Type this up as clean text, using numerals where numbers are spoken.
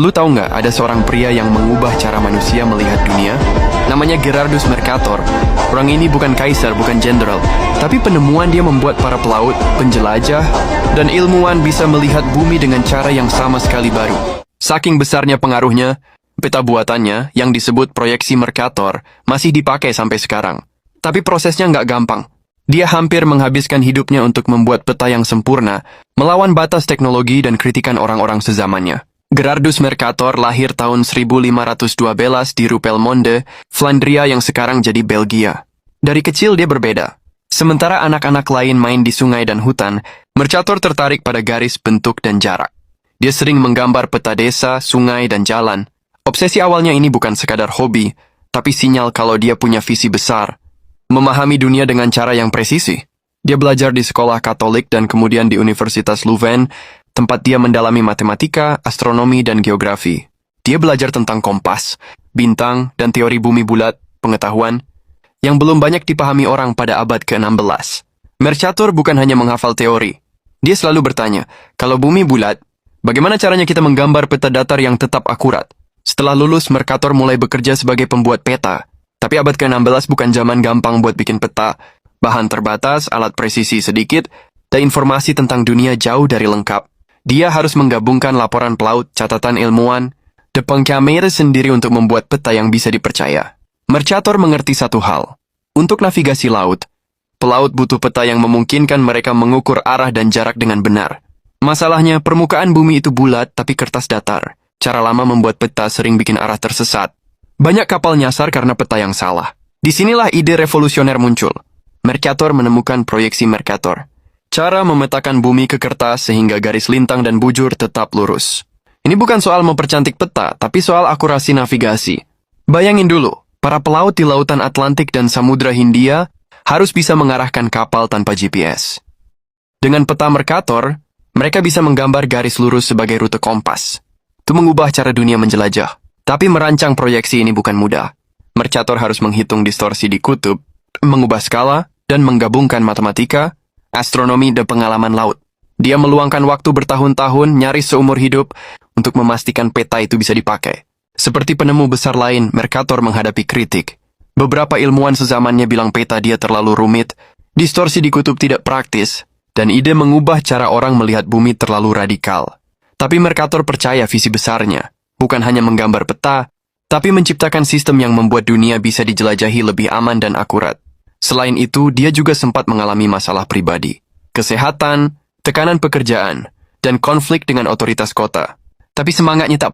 Lu tahu nggak ada seorang pria yang mengubah cara manusia melihat dunia? Namanya Gerardus Mercator. Orang ini bukan kaisar, bukan jenderal, tapi penemuan dia membuat para pelaut, penjelajah, dan ilmuwan bisa melihat bumi dengan cara yang sama sekali baru. Saking besarnya pengaruhnya, peta buatannya yang disebut proyeksi Mercator masih dipakai sampai sekarang. Tapi prosesnya nggak gampang. Dia hampir menghabiskan hidupnya untuk membuat peta yang sempurna, melawan batas teknologi dan kritikan orang-orang sezamannya. Gerardus Mercator lahir tahun 1512 di Rupelmonde, Flandria yang sekarang jadi Belgia. Dari kecil dia berbeda. Sementara anak-anak lain main di sungai dan hutan, Mercator tertarik pada garis, bentuk, dan jarak. Dia sering menggambar peta desa, sungai, dan jalan. Obsesi awalnya ini bukan sekadar hobi, tapi sinyal kalau dia punya visi besar. Memahami dunia dengan cara yang presisi. Dia belajar di sekolah Katolik dan kemudian di Universitas Leuven, tempat dia mendalami matematika, astronomi, dan geografi. Dia belajar tentang kompas, bintang, dan teori bumi bulat, pengetahuan, yang belum banyak dipahami orang pada abad ke-16. Mercator bukan hanya menghafal teori. Dia selalu bertanya, kalau bumi bulat, bagaimana caranya kita menggambar peta datar yang tetap akurat? Setelah lulus, Mercator mulai bekerja sebagai pembuat peta. Tapi abad ke-16 bukan zaman gampang buat bikin peta. Bahan terbatas, alat presisi sedikit, dan informasi tentang dunia jauh dari lengkap. Dia harus menggabungkan laporan pelaut, catatan ilmuwan, dan pengkamera sendiri untuk membuat peta yang bisa dipercaya. Mercator mengerti satu hal. Untuk navigasi laut, pelaut butuh peta yang memungkinkan mereka mengukur arah dan jarak dengan benar. Masalahnya, permukaan bumi itu bulat tapi kertas datar. Cara lama membuat peta sering bikin arah tersesat. Banyak kapal nyasar karena peta yang salah. Disinilah ide revolusioner muncul. Mercator menemukan proyeksi Mercator. Cara memetakan bumi ke kertas sehingga garis lintang dan bujur tetap lurus. Ini bukan soal mempercantik peta, tapi soal akurasi navigasi. Bayangin dulu, para pelaut di lautan Atlantik dan Samudra Hindia harus bisa mengarahkan kapal tanpa GPS. Dengan peta Mercator, mereka bisa menggambar garis lurus sebagai rute kompas. Itu mengubah cara dunia menjelajah. Tapi merancang proyeksi ini bukan mudah. Mercator harus menghitung distorsi di kutub, mengubah skala, dan menggabungkan matematika, astronomi, dan pengalaman laut. Dia meluangkan waktu bertahun-tahun, nyaris seumur hidup, untuk memastikan peta itu bisa dipakai. Seperti penemu besar lain, Mercator menghadapi kritik. Beberapa ilmuwan sezamannya bilang peta dia terlalu rumit, distorsi di kutub tidak praktis, dan ide mengubah cara orang melihat bumi terlalu radikal. Tapi Mercator percaya visi besarnya, bukan hanya menggambar peta, tapi menciptakan sistem yang membuat dunia bisa dijelajahi lebih aman dan akurat. Selain itu, dia juga sempat mengalami masalah pribadi, kesehatan, tekanan pekerjaan, dan konflik dengan otoritas kota. Tapi semangatnya tak